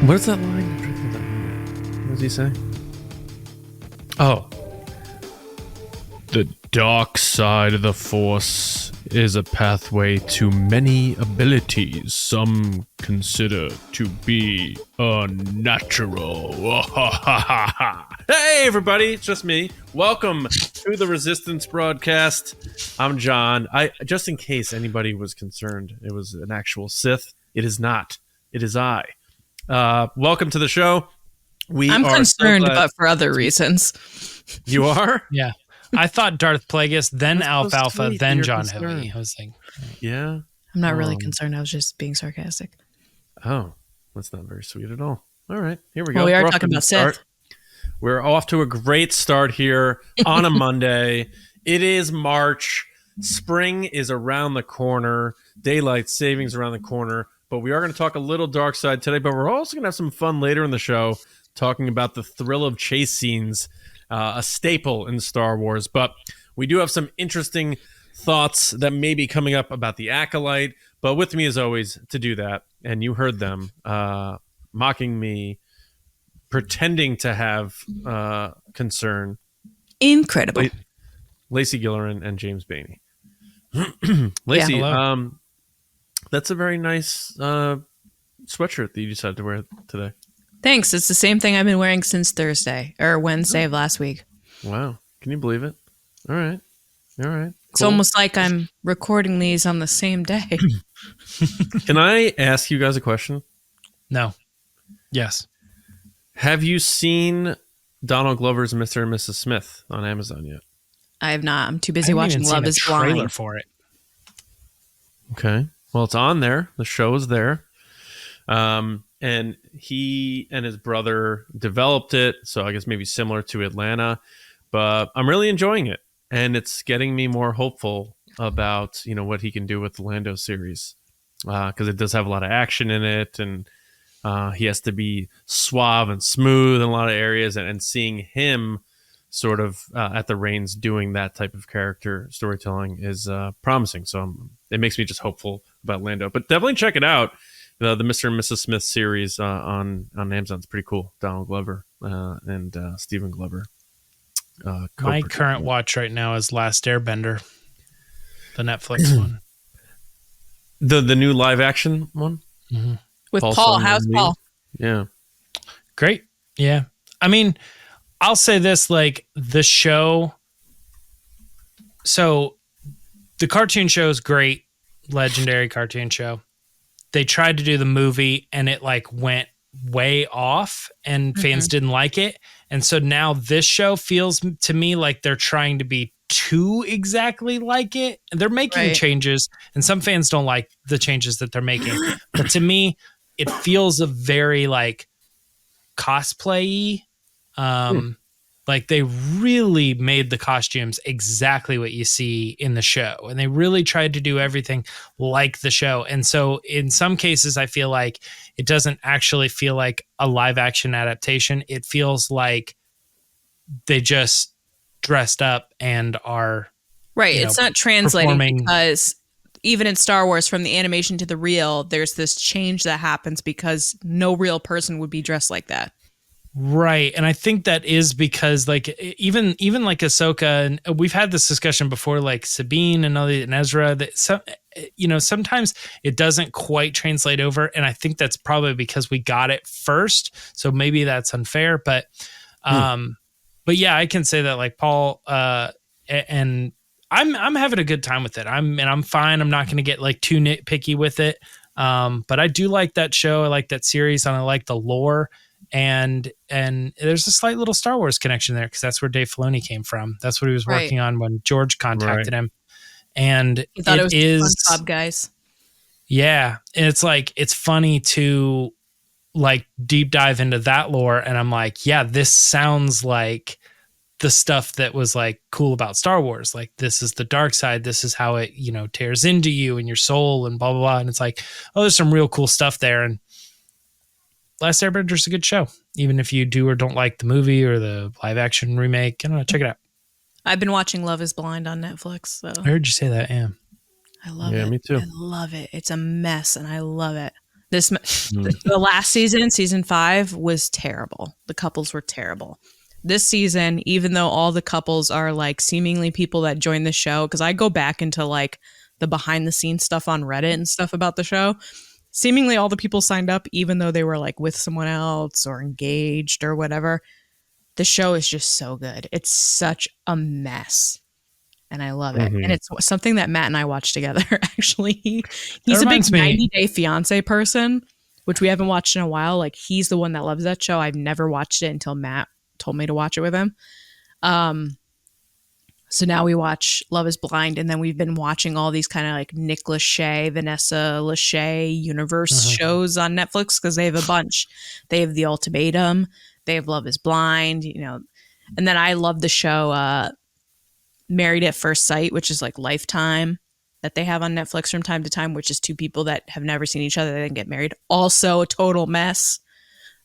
Where's that line? What does he say? Oh. The dark side of the Force is a pathway to many abilities some consider to be unnatural. Hey, everybody, it's just me. Welcome to the Resistance broadcast. I'm John. Just in case anybody was concerned, it was an actual Sith. It is not. It is I. Welcome to the show. I'm concerned, but for other reasons. You are? Yeah. I thought Darth Plagueis, then Alfalfa, then John Hoey. I was like, yeah. I'm not really concerned. I was just being sarcastic. Oh, that's not very sweet at all. All right, here we go. Well, we are talking about Sith. We're off to a great start here on a Monday. It is March. Spring is around the corner. Daylight savings around the corner. But we are going to talk a little dark side today. But we're also going to have some fun later in the show talking about the thrill of chase scenes. A staple in Star Wars, but we do have some interesting thoughts that may be coming up about the Acolyte. But with me, as always, to do that, and you heard them mocking me, pretending to have concern. Incredible. Lacey Gillerin and James Bainey. Lacey, that's a very nice sweatshirt that you decided to wear today. Thanks. It's the same thing I've been wearing since Thursday or Wednesday of last week. Wow. Can you believe it? All right. Cool. It's almost like I'm recording these on the same day. Can I ask you guys a question? No. Yes. Have you seen Donald Glover's Mr. and Mrs. Smith on Amazon yet? I have not. I'm too busy watching Love is Blind. For it. Okay. Well, it's on there. The show is there. And he and his brother developed it, so I guess maybe similar to Atlanta, but I'm really enjoying it, and it's getting me more hopeful about what he can do with the Lando series, because it does have a lot of action in it, and he has to be suave and smooth in a lot of areas, and seeing him sort of at the reins doing that type of character storytelling is promising. So it makes me just hopeful about Lando, but definitely check it out. The Mr. and Mrs. Smith series on Amazon is pretty cool. Donald Glover and Stephen Glover. My current watch right now is Last Airbender, the Netflix one. The new live action one? Mm-hmm. With Paul. How's Paul? Yeah. Great. Yeah. I mean, I'll say this, like the show. So the cartoon show is great. Legendary cartoon show. They tried to do the movie and it like went way off and fans didn't like it. And so now this show feels to me like they're trying to be too exactly like it. They're making changes and some fans don't like the changes that they're making. But to me, it feels a very like cosplay-y. Like they really made the costumes exactly what you see in the show. And they really tried to do everything like the show. And so in some cases, I feel like it doesn't actually feel like a live action adaptation. It feels like they just dressed up and are It's not translating performing. Because even in Star Wars, from the animation to the real, there's this change that happens because no real person would be dressed like that. Right. And I think that is because like even like Ahsoka, and we've had this discussion before, like Sabine and Ezra, that sometimes it doesn't quite translate over. And I think that's probably because we got it first. So maybe that's unfair. But yeah, I can say that like Paul and I'm having a good time with it. I'm fine. I'm not going to get like too nitpicky with it. But I do like that show. I like that series and I like the lore. And there's a slight little Star Wars connection there because that's where Dave Filoni came from. That's what he was working on when George contacted him. And he thought it was SpongeBob guys. Yeah. And it's like, it's funny to like deep dive into that lore. And I'm like, yeah, this sounds like the stuff that was like cool about Star Wars. Like this is the dark side. This is how it, tears into you and your soul and blah, blah, blah. And it's like, oh, there's some real cool stuff there. And Last Airbender is a good show, even if you do or don't like the movie or the live action remake. I don't know, check it out. I've been watching Love is Blind on Netflix. So I heard you say that, yeah. I love it. Yeah, me too. I love it. It's a mess and I love it. The last season 5 was terrible. The couples were terrible. This season, even though all the couples are like seemingly people that joined the show, because I go back into like the behind the scenes stuff on Reddit and stuff about the show, seemingly all the people signed up, even though they were like with someone else or engaged or whatever. The show is just so good. It's such a mess. And I love it. And it's something that Matt and I watch together, actually. He's a big 90 Day Fiance person, which we haven't watched in a while. Like, he's the one that loves that show. I've never watched it until Matt told me to watch it with him. So now we watch Love is Blind, and then we've been watching all these kind of like Nick Lachey, Vanessa Lachey universe shows on Netflix, because they have a bunch. They have The Ultimatum. They have Love is Blind, you know. And then I love the show Married at First Sight, which is like Lifetime, that they have on Netflix from time to time, which is two people that have never seen each other, they didn't get married. Also a total mess.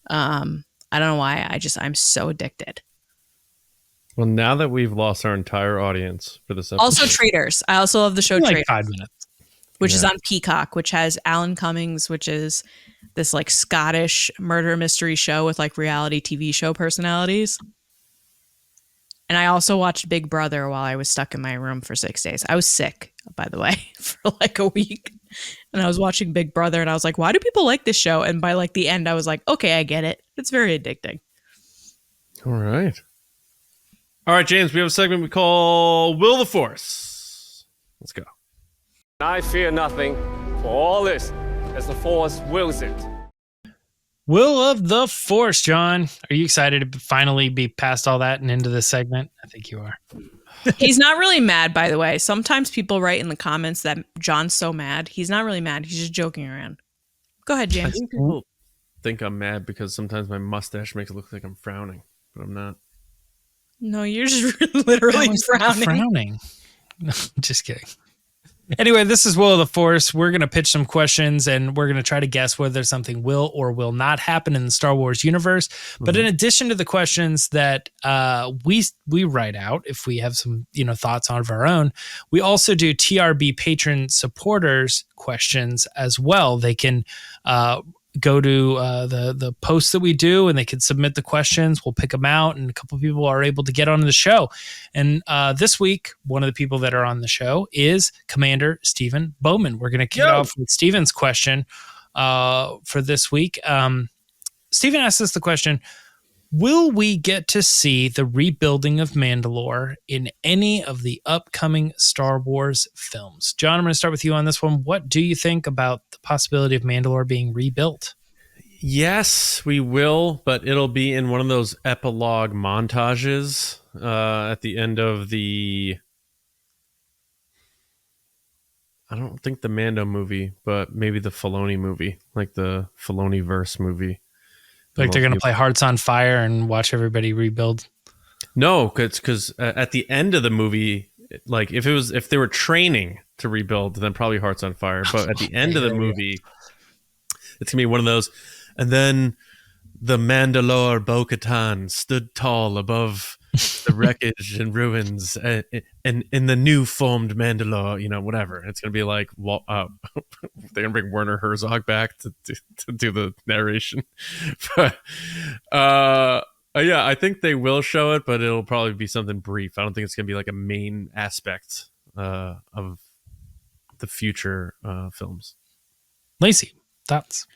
I don't know why. I'm so addicted. Well, now that we've lost our entire audience for this episode. Also Traitors. I also love the show Traitors. 5 minutes. Which is on Peacock, which has Alan Cummings, which is this like Scottish murder mystery show with like reality TV show personalities. And I also watched Big Brother while I was stuck in my room for 6 days. I was sick, by the way, for like a week. And I was watching Big Brother and I was like, why do people like this show? And by like the end, I was like, okay, I get it. It's very addicting. All right. All right, James, we have a segment we call Will the Force. Let's go. I fear nothing, for all is as the Force wills it. Will of the Force, John. Are you excited to finally be past all that and into this segment? I think you are. He's not really mad, by the way. Sometimes people write in the comments that John's so mad. He's not really mad. He's just joking around. Go ahead, I James. think people think I'm mad because sometimes my mustache makes it look like I'm frowning, but I'm not. No, you're just literally frowning. No, just kidding. Anyway, this is Will of the Force. We're going to pitch some questions and we're going to try to guess whether something will or will not happen in the Star Wars universe. But in addition to the questions that we write out, if we have some thoughts on our own, we also do TRB patron supporters questions as well. They can go to the posts that we do and they can submit the questions. We'll pick them out and a couple of people are able to get on the show. And this week, one of the people that are on the show is Commander Stephen Bowman. We're going to kick it off with Stephen's question for this week. Stephen asked us the question, will we get to see the rebuilding of Mandalore in any of the upcoming Star Wars films? John, I'm going to start with you on this one. What do you think about the possibility of Mandalore being rebuilt? Yes, we will, but it'll be in one of those epilogue montages at the end of the... I don't think the Mando movie, but maybe the Filoni movie, like the Filoni-verse movie. Like they're going to play Hearts on Fire and watch everybody rebuild? No, because at the end of the movie, like if they were training to rebuild, then probably Hearts on Fire. But at the end of the movie, it's going to be one of those. And then the Mandalore Bo-Katan stood tall above the wreckage and ruins and in the new formed Mandalore, whatever. It's going to be like, they're going to bring Werner Herzog back to do the narration. But yeah, I think they will show it, but it'll probably be something brief. I don't think it's going to be like a main aspect of the future films. Lacey, thoughts?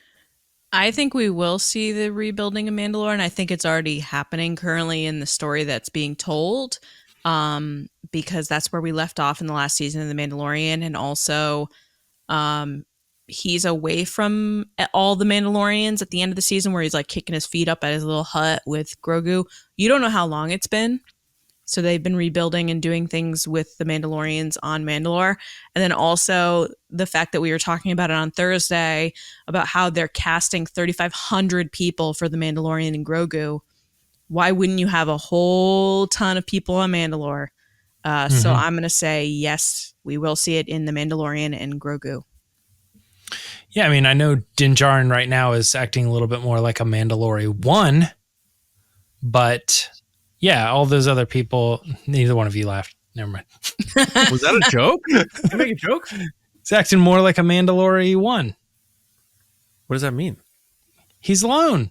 I think we will see the rebuilding of Mandalore, and I think it's already happening currently in the story that's being told, because that's where we left off in the last season of The Mandalorian, and also he's away from all the Mandalorians at the end of the season where he's like kicking his feet up at his little hut with Grogu. You don't know how long it's been. So they've been rebuilding and doing things with the Mandalorians on Mandalore. And then also the fact that we were talking about it on Thursday about how they're casting 3,500 people for the Mandalorian and Grogu. Why wouldn't you have a whole ton of people on Mandalore? So I'm going to say, yes, we will see it in the Mandalorian and Grogu. Yeah, I mean, I know Din Djarin right now is acting a little bit more like a Mandalorian 1, but... yeah, all those other people, neither one of you laughed. Never mind. Was that a joke? Did you make a joke? It's acting more like a Mandalorian 1. What does that mean? He's alone.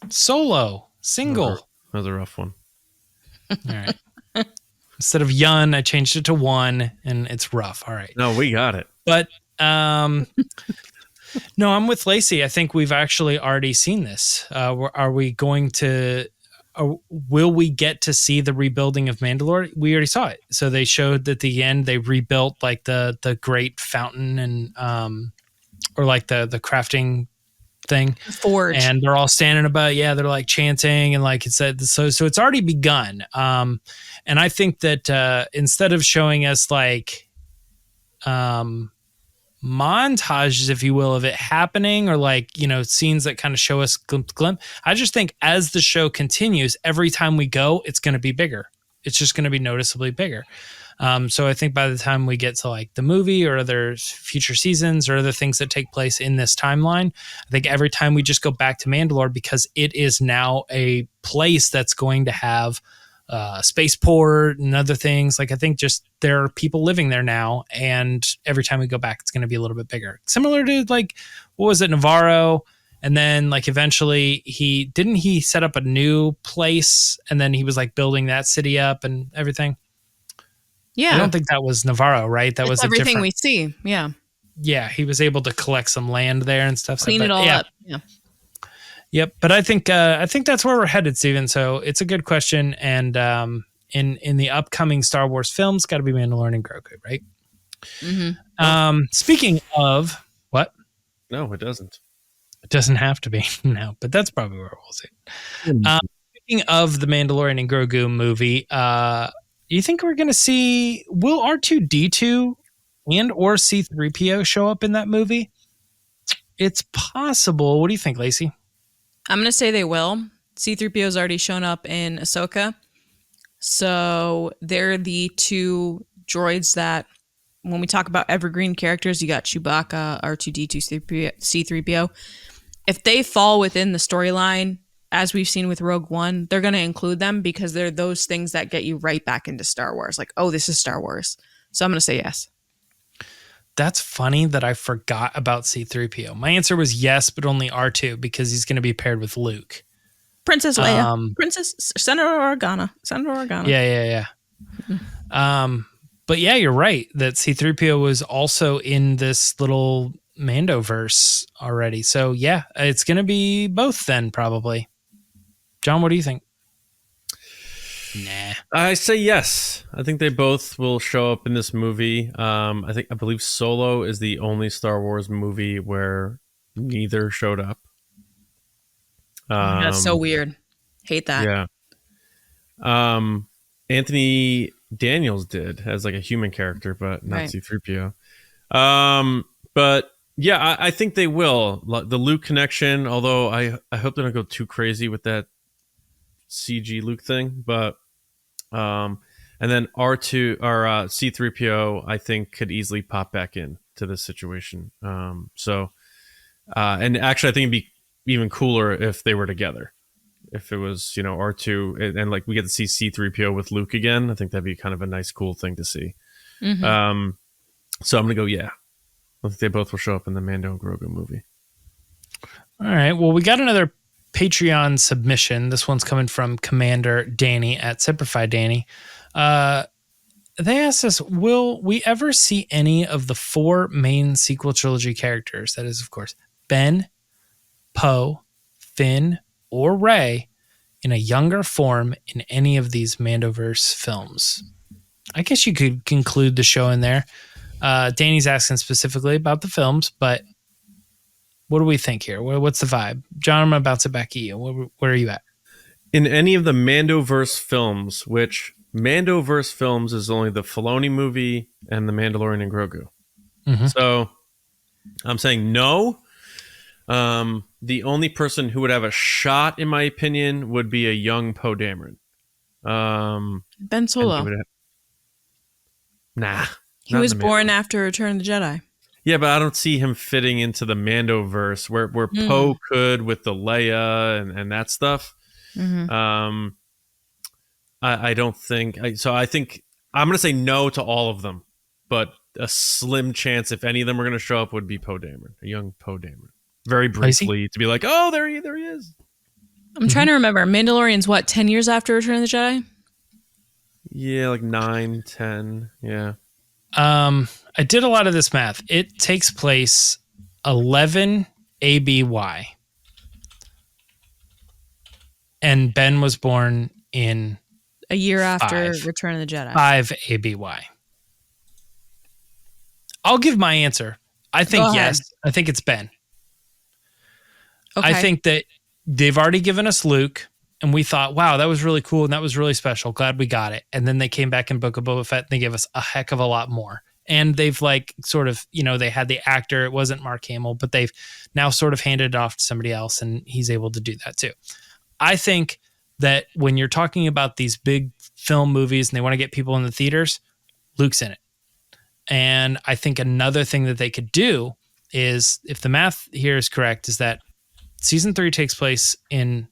Solo. Single. That was a rough one. All right. Instead of Yun, I changed it to one, and it's rough. All right. No, we got it. But no, I'm with Lacey. I think we've actually already seen this. Are we going to? Will we get to see the rebuilding of Mandalore? We already saw it. So they showed at the end they rebuilt like the great fountain and or like the crafting thing, Forge, and they're all standing about. Yeah, they're like chanting and like it said. So it's already begun. And I think that instead of showing us like montages, if you will, of it happening, or like, scenes that kind of show us glimpse. I just think as the show continues, every time we go, it's going to be bigger. It's just going to be noticeably bigger. So I think by the time we get to like the movie or other future seasons or other things that take place in this timeline, I think every time we just go back to Mandalore, because it is now a place that's going to have spaceport and other things. Like I think just there are people living there now, and every time we go back, it's going to be a little bit bigger. Similar to like, what was it, Navarro? And then like eventually he set up a new place, and then he was like building that city up and everything. Yeah, I don't think that was Navarro, right? That was everything we see. Yeah, yeah. He was able to collect some land there and stuff. Clean it all up. Yeah. Yep, but I think that's where we're headed, Steven. So it's a good question, and in the upcoming Star Wars films, got to be Mandalorian and Grogu, right? Mm-hmm. Speaking of what? No, it doesn't. It doesn't have to be no, but that's probably where we'll see it. Speaking of the Mandalorian and Grogu movie, do you think we're going to see? Will R2-D2 and or C-3PO show up in that movie? It's possible. What do you think, Lacey? I'm going to say they will. C-3PO's already shown up in Ahsoka. So they're the two droids that, when we talk about evergreen characters, you got Chewbacca, R2-D2, C-3PO. If they fall within the storyline, as we've seen with Rogue One, they're going to include them because they're those things that get you right back into Star Wars. Like, oh, this is Star Wars. So I'm going to say yes. That's funny that I forgot about C-3PO. My answer was yes, but only R2 because he's going to be paired with Luke. Princess Leia. Senator Organa. Yeah. But yeah, you're right that C-3PO was also in this little Mandoverse already. So yeah, it's going to be both then probably. John, what do you think? Nah. I say yes. I think they both will show up in this movie. I believe Solo is the only Star Wars movie where neither showed up. That's so weird. Hate that. Yeah. Anthony Daniels did as like a human character, but not C-3PO. But yeah, I think they will. The Luke connection, although I hope they don't go too crazy with that CG Luke thing, but and then R2 or C-3PO I think could easily pop back in to this situation. And actually I think it'd be even cooler if they were together. If it was, R2 and like we get to see C-3PO with Luke again, I think that'd be kind of a nice cool thing to see. Mm-hmm. So I'm going to go yeah. I think they both will show up in the Mando and Grogu movie. All right. Well, we got another Patreon submission. This one's coming from Commander Danny at Simplify Danny. They asked us, will we ever see any of the 4 main sequel trilogy characters? That is, of course, Ben, Poe, Finn, or Rey in a younger form in any of these Mandoverse films. I guess you could conclude the show in there. Danny's asking specifically about the films, but what do we think here? What's the vibe? John, I'm going to bounce it back at you. Where are you at? In any of the Mandoverse films, which Mandoverse films is only the Filoni movie and the Mandalorian and Grogu. Mm-hmm. So I'm saying no. The only person who would have a shot, in my opinion, would be a young Poe Dameron. Ben Solo. Nah. He was born after Return of the Jedi. Yeah, but I don't see him fitting into the Mandoverse where Poe could with the Leia and that stuff. Mm-hmm. I don't think... So I think... I'm going to say no to all of them. But a slim chance if any of them were going to show up would be Poe Dameron, a young Poe Dameron, very briefly to be like, oh, there he is. I'm trying to remember. Mandalorian's what, 10 years after Return of the Jedi? Yeah, like 9, 10. Yeah. I did a lot of this math. It takes place 11 ABY. And Ben was born in A year after 5. Return of the Jedi. 5 ABY. I'll give my answer. I think yes. I think it's Ben. Okay. I think that they've already given us Luke, and we thought, wow, that was really cool and that was really special. Glad we got it. And then they came back in Book of Boba Fett and they gave us a heck of a lot more. And they've like sort of, they had the actor. It wasn't Mark Hamill, but they've now sort of handed it off to somebody else, and he's able to do that too. I think that when you're talking about these big film movies and they want to get people in the theaters, Luke's in it. And I think another thing that they could do is, if the math here is correct, is that season 3 takes place in,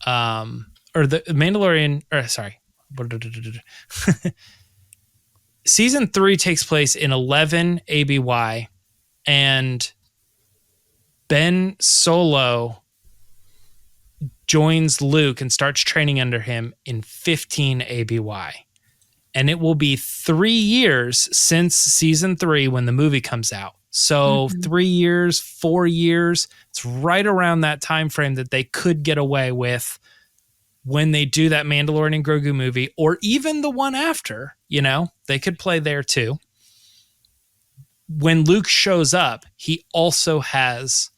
or the Mandalorian, or sorry, season 3 takes place in 11 ABY, and Ben Solo joins Luke and starts training under him in 15 ABY. And it will be 3 years since season 3 when the movie comes out. So 3 years, 4 years, it's right around that time frame that they could get away with when they do that Mandalorian and Grogu movie, or even the one after, they could play there too. When Luke shows up, he also has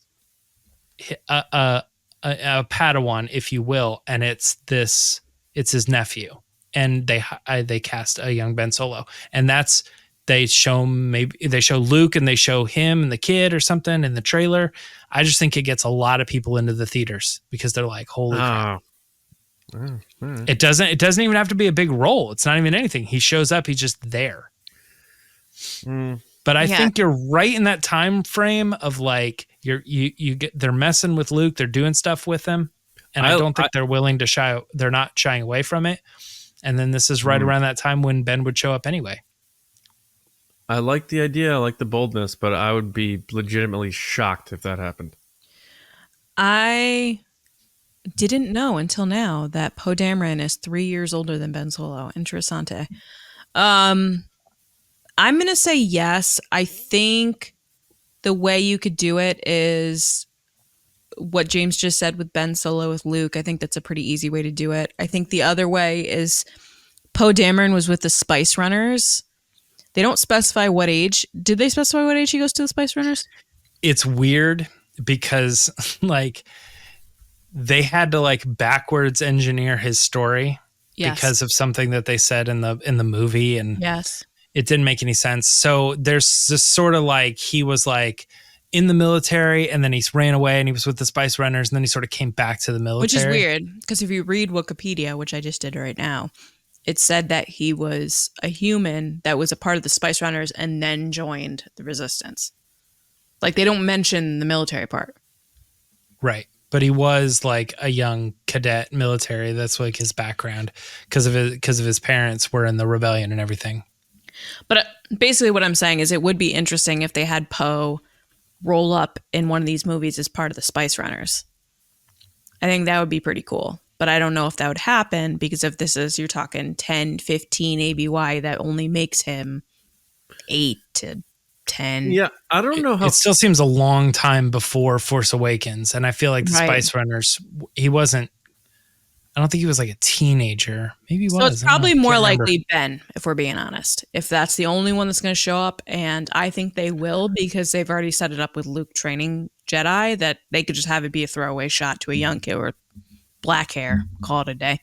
a Padawan, if you will, and it's his nephew. And they cast a young Ben Solo, and they show Luke and they show him and the kid or something in the trailer. I just think it gets a lot of people into the theaters because they're like, holy crap. It doesn't even have to be a big role. It's not even anything. He shows up, he's just there. But I think you're right in that time frame of like they're messing with Luke, they're doing stuff with him, and I don't think they're willing to they're not shying away from it. And then this is right around that time when Ben would show up anyway. I like the idea. I like the boldness, but I would be legitimately shocked if that happened. I didn't know until now that Poe Dameron is 3 years older than Ben Solo. Interessante. I'm going to say yes. I think the way you could do it is what James just said with Ben Solo with Luke. I think that's a pretty easy way to do it. I think the other way is Poe Dameron was with the Spice Runners. They don't specify what age. Did they specify what age he goes to the Spice Runners? It's weird because like they had to like backwards engineer his story because of something that they said in the movie, and it didn't make any sense. So there's this sort of like he was like in the military, and then he ran away and he was with the Spice Runners, and then he sort of came back to the military. Which is weird, because if you read Wookiepedia, which I just did right now, it said that he was a human that was a part of the Spice Runners and then joined the Resistance. Like, they don't mention the military part. Right. But he was like a young cadet military. That's like his background because of his parents were in the rebellion and everything. But basically what I'm saying is it would be interesting if they had Poe roll up in one of these movies as part of the Spice Runners. I think that would be pretty cool. But I don't know if that would happen, because if this is, you're talking 10, 15 ABY, that only makes him 8 to 10. Yeah, I don't know how. It still seems a long time before Force Awakens. And I feel like the Spice Runners, I don't think he was like a teenager. Maybe he was. So it's probably more likely Ben, if we're being honest. If that's the only one that's going to show up, and I think they will, because they've already set it up with Luke training Jedi, that they could just have it be a throwaway shot to a young kid with black hair, call it a day.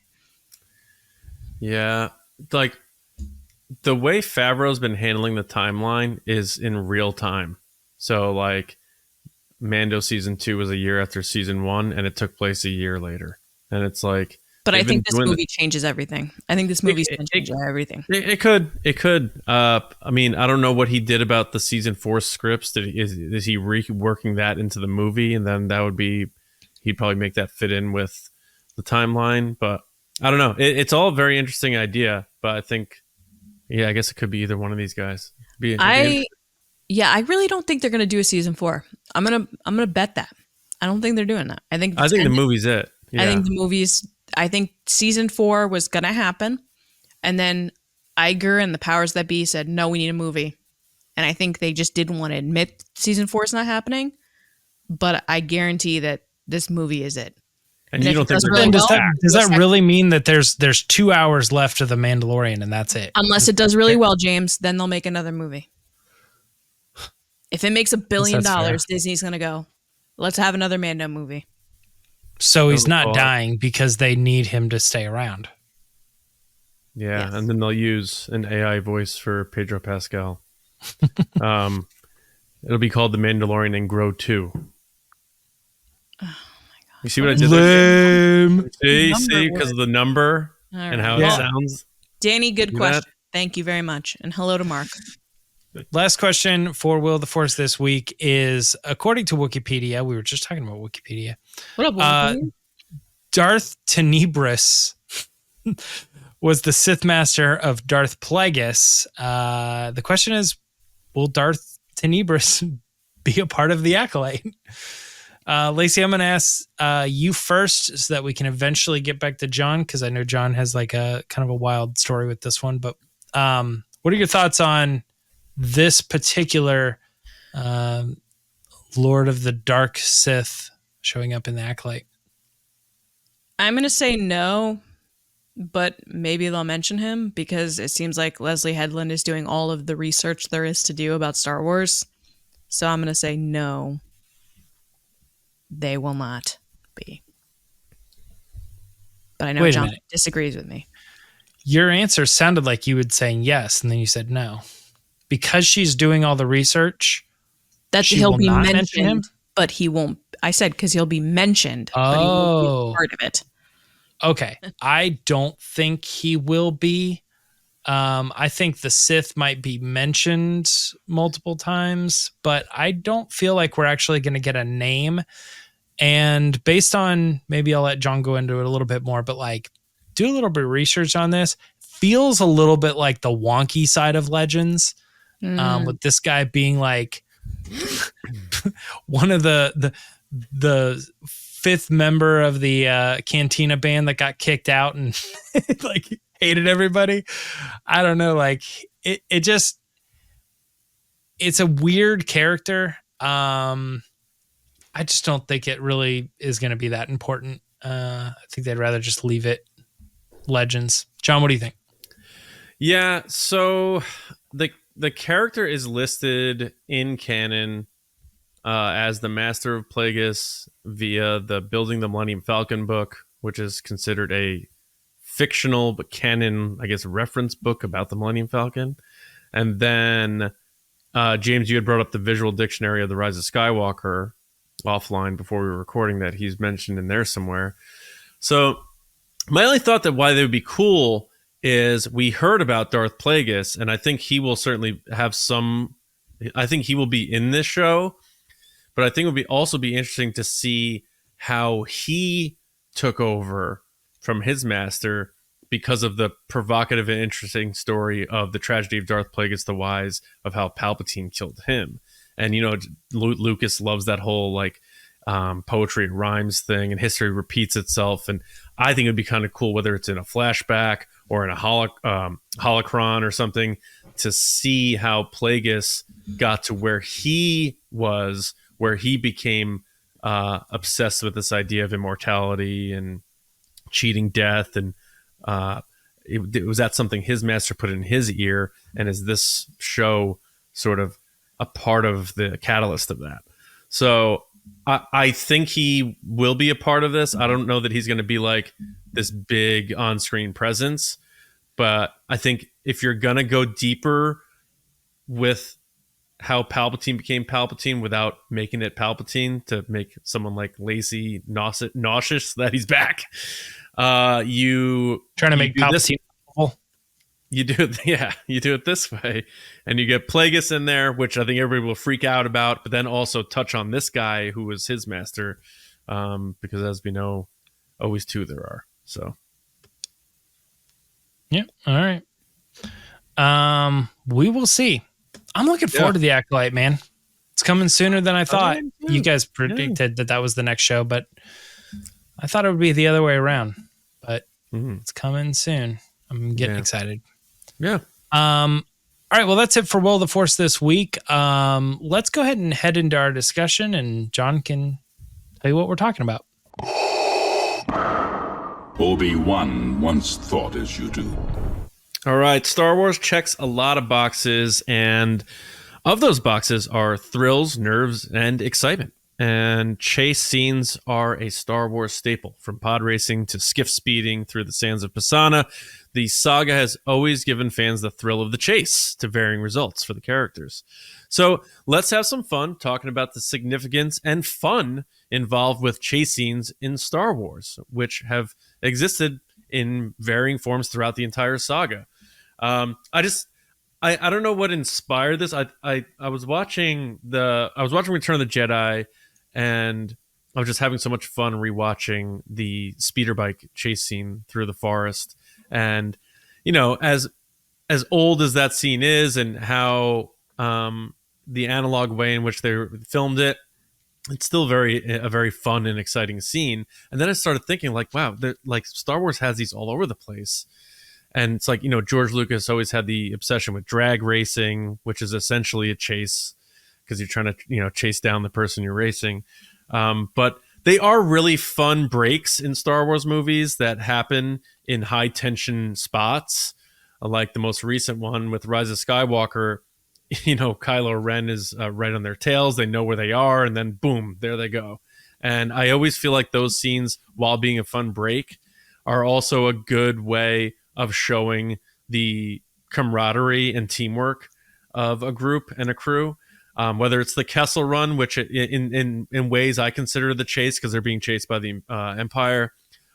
Yeah, like the way Favreau's been handling the timeline is in real time. So like Mando season 2 was a year after season 1, and it took place a year later. And it's like, but I think this movie changes everything. I think this movie's going to change everything. It could. I mean, I don't know what he did about the season 4 scripts. Is he reworking that into the movie? And then that would be, he'd probably make that fit in with the timeline. But I don't know. It's all a very interesting idea. But I think Yeah, I guess it could be either one of these guys. I really don't think they're gonna do a season 4. I'm gonna bet that. I don't think they're doing that. I think the movie's it. Yeah. I think the movies. I think season 4 was gonna happen, and then Iger and the powers that be said, "No, we need a movie," and I think they just didn't want to admit season 4 is not happening. But I guarantee that this movie is it. And you don't think does that really mean that there's 2 hours left of The Mandalorian and that's it? Unless it does really well, James, then they'll make another movie. If it makes $1 billion, Disney's going to go, let's have another Mando movie. So he's not dying because they need him to stay around. Yeah, yes. And then they'll use an AI voice for Pedro Pascal. It'll be called The Mandalorian and Grogu. Oh my God. You see what I did there? See, because of the number and how it sounds. Danny, good question. Thank you very much. And hello to Mark. Last question for Will of the Force this week is, according to Wookiepedia, we were just talking about Wookiepedia. What up, Wookiepedia? Darth Tenebrous was the Sith Master of Darth Plagueis. The question is, will Darth Tenebrous be a part of the Acolyte? Lacey, I'm going to ask you first so that we can eventually get back to John, because I know John has like a kind of a wild story with this one. But what are your thoughts on this particular Lord of the Dark Sith showing up in the Acolyte? I'm going to say no, but maybe they'll mention him because it seems like Leslie Headland is doing all of the research there is to do about Star Wars. So I'm going to say no. They will not be. But I know John disagrees with me. Your answer sounded like you would say yes, and then you said no. Because she's doing all the research, that he'll be mentioned, but he won't. I said because he'll be mentioned, but he won't be part of it. Okay. I don't think he will be. I think the Sith might be mentioned multiple times, but I don't feel like we're actually going to get a name. And based on, maybe I'll let John go into it a little bit more, but like do a little bit of research on this. Feels a little bit like the wonky side of Legends, with this guy being like one of the fifth member of the Cantina band that got kicked out and like hated everybody. I don't know. Like it's a weird character. I just don't think it really is going to be that important. I think they'd rather just leave it Legends. John, what do you think? Yeah, so the character is listed in canon as the Master of Plagueis via the Building the Millennium Falcon book, which is considered a fictional but canon, I guess, reference book about the Millennium Falcon. And then, James, you had brought up the Visual Dictionary of the Rise of Skywalker offline before we were recording that he's mentioned in there somewhere. So my only thought that why they would be cool is we heard about Darth Plagueis, and I think he will certainly have some. I think he will be in this show, but I think it would also be interesting to see how he took over from his master because of the provocative and interesting story of the tragedy of Darth Plagueis the Wise, of how Palpatine killed him. And, you know, Lucas loves that whole like poetry and rhymes thing, and history repeats itself. And I think it'd be kind of cool, whether it's in a flashback or in a holocron or something, to see how Plagueis got to where he was, where he became obsessed with this idea of immortality and cheating death. And was that something his master put in his ear? And is this show sort of a part of the catalyst of that? So I think he will be a part of this. I don't know that he's going to be like this big on-screen presence, but I think if you're going to go deeper with how Palpatine became Palpatine without making it Palpatine, to make someone like Lacey nauseous that he's back, you trying to make Palpatine awful. You do it, yeah. You do it this way, and you get Plagueis in there, which I think everybody will freak out about. But then also touch on this guy who was his master, because as we know, always two there are. So, yeah, all right. We will see. I'm looking forward to the Acolyte, man. It's coming sooner than I thought. You guys predicted that was the next show, but I thought it would be the other way around. But it's coming soon. I'm getting excited. Yeah. All right. Well, that's it for Will of the Force this week. Let's go ahead and head into our discussion, and John can tell you what we're talking about. Obi-Wan once thought as you do. All right. Star Wars checks a lot of boxes, and of those boxes are thrills, nerves, and excitement. And chase scenes are a Star Wars staple. From pod racing to skiff speeding through the sands of Pasana, the saga has always given fans the thrill of the chase to varying results for the characters. So let's have some fun talking about the significance and fun involved with chase scenes in Star Wars, which have existed in varying forms throughout the entire saga. I don't know what inspired this. I was watching Return of the Jedi, and I was just having so much fun rewatching the speeder bike chase scene through the forest. And as old as that scene is, and how the analog way in which they filmed it, it's still a very fun and exciting scene. And then I started thinking, like, wow, like Star Wars has these all over the place. And it's like, George Lucas always had the obsession with drag racing, which is essentially a chase because you're trying to, chase down the person you're racing. But they are really fun breaks in Star Wars movies that happen in high tension spots. Like the most recent one with Rise of Skywalker, Kylo Ren is right on their tails. They know where they are, and then boom, there they go. And I always feel like those scenes, while being a fun break, are also a good way of showing the camaraderie and teamwork of a group and a crew. Whether it's the Kessel Run, which in ways I consider the chase because they're being chased by the Empire,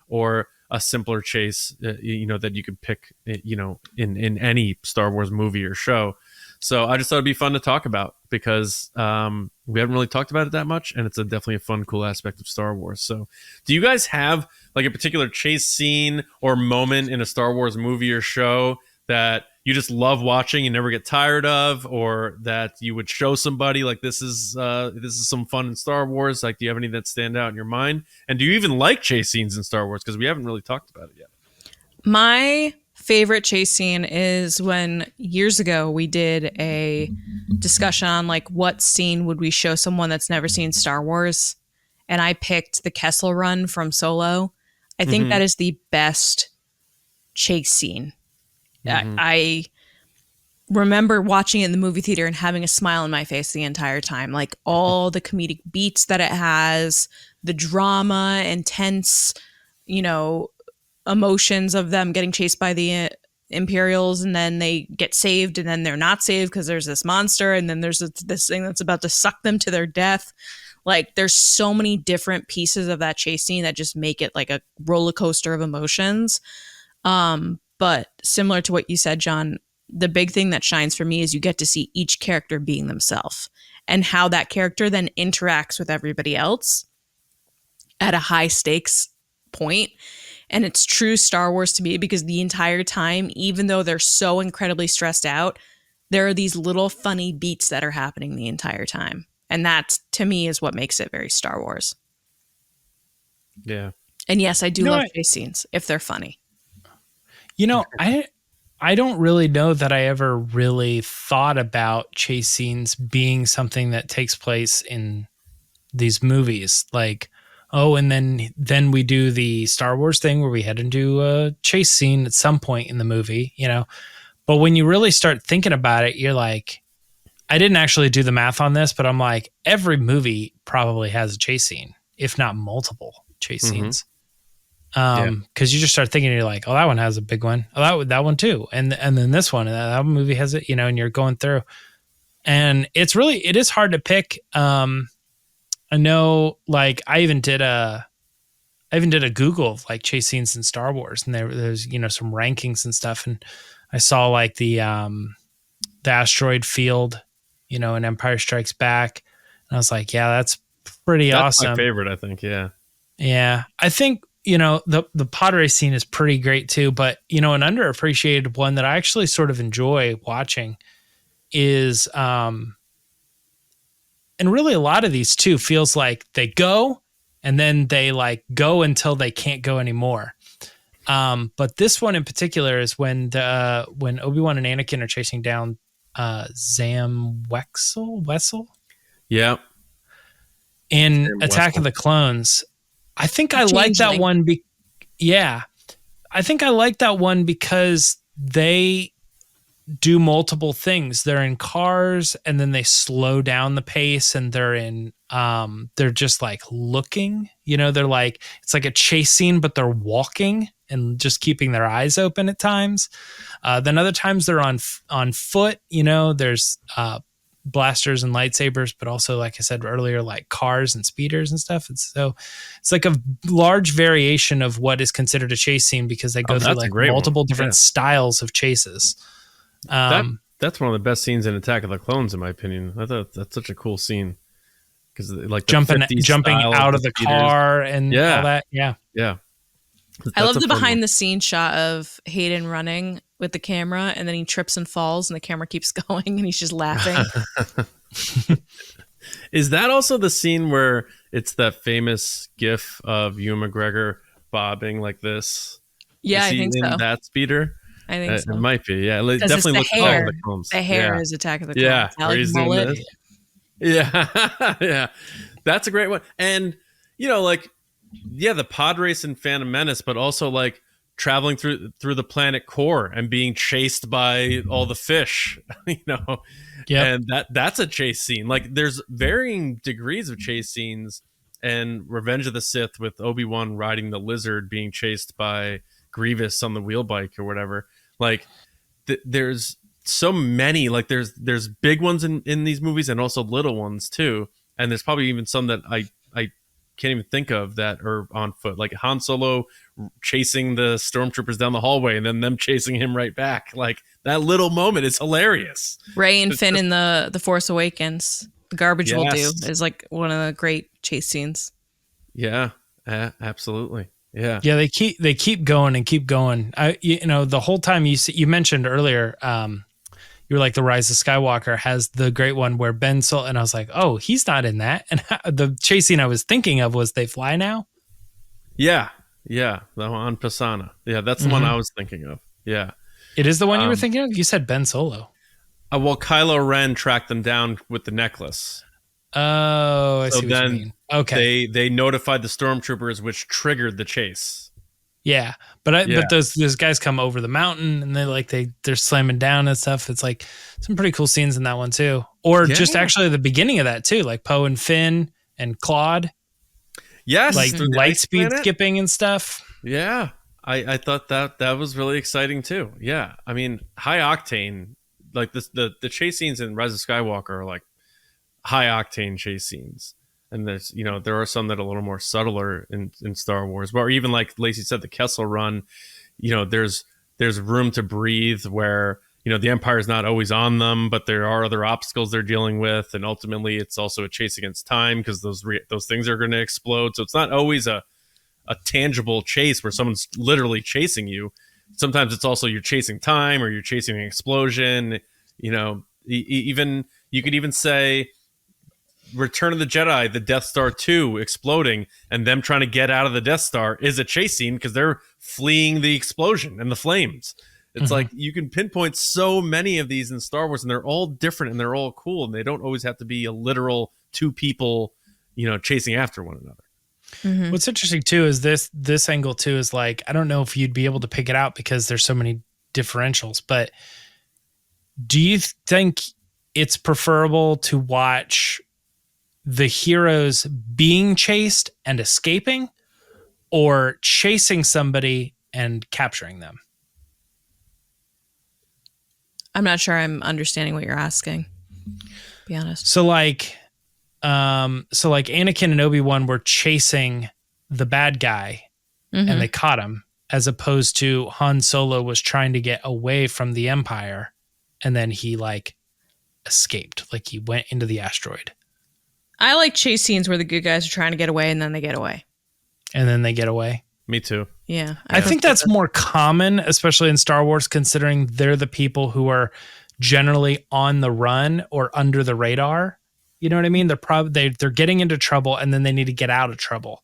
or a simpler chase, that you could pick, in any Star Wars movie or show. So I just thought it'd be fun to talk about because we haven't really talked about it that much, and it's definitely a fun, cool aspect of Star Wars. So do you guys have like a particular chase scene or moment in a Star Wars movie or show that you just love watching and never get tired of, or that you would show somebody like this is some fun in Star Wars? Like, do you have any that stand out in your mind? And do you even like chase scenes in Star Wars? Because we haven't really talked about it yet. My favorite chase scene is when years ago we did a discussion on like what scene would we show someone that's never seen Star Wars, and I picked the Kessel Run from Solo. I think that is the best chase scene. I remember watching it in the movie theater and having a smile on my face the entire time. Like all the comedic beats that it has, the drama and tense, emotions of them getting chased by the Imperials, and then they get saved, and then they're not saved because there's this monster, and then there's this thing that's about to suck them to their death. Like there's so many different pieces of that chase scene that just make it like a roller coaster of emotions. But similar to what you said, John, the big thing that shines for me is you get to see each character being themselves and how that character then interacts with everybody else at a high stakes point. And it's true Star Wars to me because the entire time, even though they're so incredibly stressed out, there are these little funny beats that are happening the entire time. And that, to me, is what makes it very Star Wars. Yeah. And yes, I do love chase scenes if they're funny. I don't really know that I ever really thought about chase scenes being something that takes place in these movies. Like, and then we do the Star Wars thing where we head into a chase scene at some point in the movie, But when you really start thinking about it, you're like, I didn't actually do the math on this, but I'm like, every movie probably has a chase scene, if not multiple chase scenes. Because you just start thinking, you're like, oh, that one has a big one. Oh, that one too. And then this one, and that movie has it, and you're going through. And it is hard to pick. I know, like, I even did a Google of like chase scenes in Star Wars, and there's some rankings and stuff, and I saw like the asteroid field, in Empire Strikes Back, and I was like, yeah, that's pretty awesome. That's my favorite, I think. Yeah. I think the pod race scene is pretty great too, but an underappreciated one that I actually sort of enjoy watching is and really a lot of these too feels like they go and then they like go until they can't go anymore. But this one in particular is when Obi-Wan and Anakin are chasing down Zam Wessel Yeah. in Zam Attack Wessel. of the Clones. I think I like that one. I think I like that one because they do multiple things. They're in cars and then they slow down the pace and they're just like looking, they're like, it's like a chase scene, but they're walking and just keeping their eyes open at times. Then other times they're on foot, there's blasters and lightsabers, but also, like I said earlier, like cars and speeders and stuff. And so it's like a large variation of what is considered a chase scene because they go through like multiple different styles of chases. That's one of the best scenes in Attack of the Clones, in my opinion. I thought that's such a cool scene because like jumping out of the car and all that. Yeah. I love the behind the scenes shot of Hayden running with the camera, and then he trips and falls, and the camera keeps going, and he's just laughing. Is that also the scene where it's that famous GIF of Ewan McGregor bobbing like this? Yeah, I think so. That speeder. I think so. It might be. Yeah, it definitely looks like the Clones. The hair is Attack of the Clones. Yeah, Alex mullet. Yeah, yeah, that's a great one. And the pod race in Phantom Menace, but also like traveling through the planet core and being chased by all the fish, and that's a chase scene. Like there's varying degrees of chase scenes, and Revenge of the Sith with Obi-Wan riding the lizard being chased by Grievous on the wheel bike or whatever. Like there's so many, like there's big ones in these movies and also little ones too. And there's probably even some that I can't even think of that are on foot, like Han Solo chasing the stormtroopers down the hallway and then them chasing him right back. Like that little moment is hilarious. Rey and Finn in the Force Awakens, the garbage will do is like one of the great chase scenes. Yeah, absolutely. Yeah. They keep going and keep going. The whole time you mentioned earlier, you were like the Rise of Skywalker has the great one where Ben Solo, and I was like, oh, he's not in that. And the chase scene I was thinking of was They Fly Now. Yeah. The one on Pasana. Yeah, that's the one I was thinking of. Yeah. It is the one you were thinking of? You said Ben Solo. Well, Kylo Ren tracked them down with the necklace. Oh, I see what you mean. Okay. They notified the stormtroopers, which triggered the chase. Yeah, but those guys come over the mountain and they're slamming down and stuff. It's like some pretty cool scenes in that one too, or just actually the beginning of that too, like Poe and Finn and Claude. Yes, like light speed skipping and stuff. Yeah, I thought that was really exciting too. Yeah, I mean high octane, like the chase scenes in Rise of Skywalker are like high octane chase scenes. And there's, there are some that are a little more subtler in Star Wars, or even like Lacey said, the Kessel Run, there's room to breathe where, the Empire is not always on them, but there are other obstacles they're dealing with. And ultimately it's also a chase against time because those things are going to explode. So it's not always a tangible chase where someone's literally chasing you. Sometimes it's also you're chasing time or you're chasing an explosion. Even you could even say, Return of the Jedi, the Death Star 2 exploding and them trying to get out of the Death Star is a chase scene because they're fleeing the explosion and the flames. It's like you can pinpoint so many of these in Star Wars and they're all different and they're all cool and they don't always have to be a literal two people, chasing after one another. Mm-hmm. What's interesting too is this angle too is like, I don't know if you'd be able to pick it out because there's so many differentials, but do you think it's preferable to watch the heroes being chased and escaping or chasing somebody and capturing them? I'm not sure I'm understanding what you're asking, to be honest. So like Anakin and Obi-Wan were chasing the bad guy and they caught him, as opposed to Han Solo was trying to get away from the Empire and then he like escaped, like he went into the asteroid. I like chase scenes where the good guys are trying to get away and then they get away. And then they get away. Me too. Yeah. I think that's more common, especially in Star Wars, considering they're the people who are generally on the run or under the radar. You know what I mean? They're getting into trouble and then they need to get out of trouble.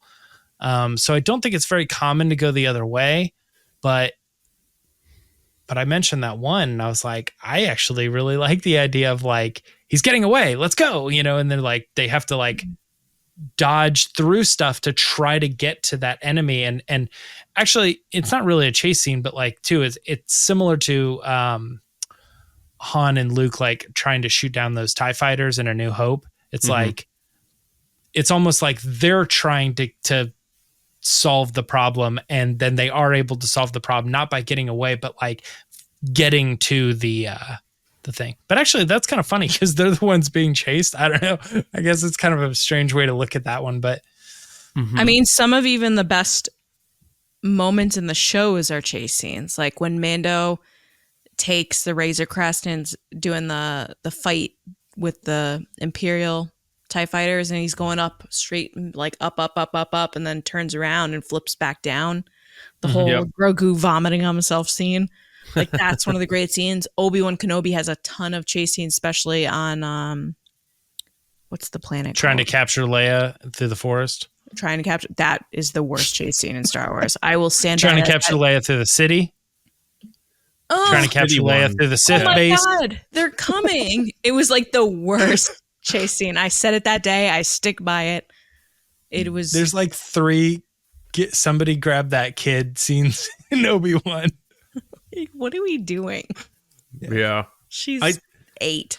So I don't think it's very common to go the other way, but I mentioned that one and I was like, I actually really like the idea of like, he's getting away, let's go, and they're like, they have to like dodge through stuff to try to get to that enemy. And actually it's not really a chase scene, but like too, it's similar to Han and Luke, like trying to shoot down those TIE fighters in A New Hope. It's like, it's almost like they're trying to solve the problem. And then they are able to solve the problem, not by getting away, but like getting to the thing. But actually that's kind of funny because they're the ones being chased. I don't know. I guess it's kind of a strange way to look at that one, but I mean, some of even the best moments in the shows are chase scenes. Like when Mando takes the Razor Crest and's doing the fight with the Imperial TIE fighters and he's going up straight, like up, and then turns around and flips back down. The whole Grogu vomiting on himself scene. Like that's one of the great scenes. Obi-Wan Kenobi has a ton of chase scenes, especially on what's the planet trying called? to capture Leia through the forest. Trying to capture, that is the worst chase scene in Star Wars. I will stand Trying by to that. capture Leia through the city. Oh, Trying to capture Leia through the Sith my base. God, they're coming. It was like the worst chase scene. I said it that day. I stick by it. It was. There's like 3 get somebody grab that kid scenes in Obi-Wan. What are we doing? Yeah. She's 8.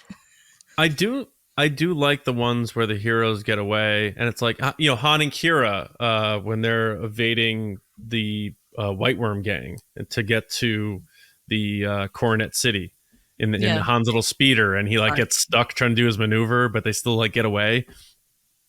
I do like the ones where the heroes get away, and it's like Han and Kira when they're evading the White Worm gang to get to the Coronet City in Han's little speeder, and he like gets stuck trying to do his maneuver, but they still like get away.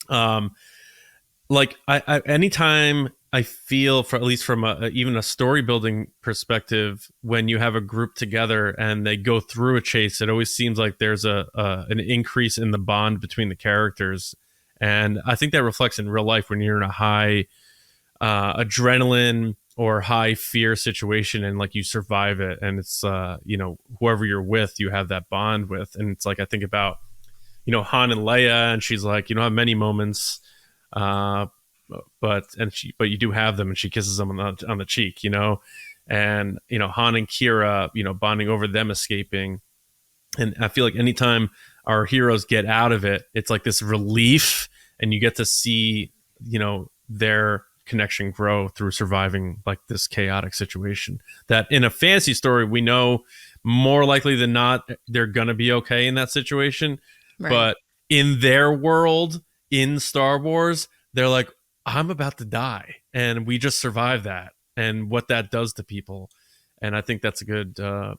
Like I anytime I feel, for at least from even a story building perspective, when you have a group together and they go through a chase, it always seems like there's an increase in the bond between the characters, and I think that reflects in real life when you're in a high adrenaline or high fear situation and like you survive it, and it's whoever you're with, you have that bond with, and it's like I think about Han and Leia, and she's like, you don't have many moments. But you do have them, and she kisses them on the cheek, and Han and Kira, bonding over them escaping. And I feel like anytime our heroes get out of it, it's like this relief, and you get to see, their connection grow through surviving like this chaotic situation that in a fantasy story, we know more likely than not, they're going to be okay in that situation. Right. But in their world, in Star Wars, they're like, I'm about to die, and we just survived that, and what that does to people. And I think that's a good, a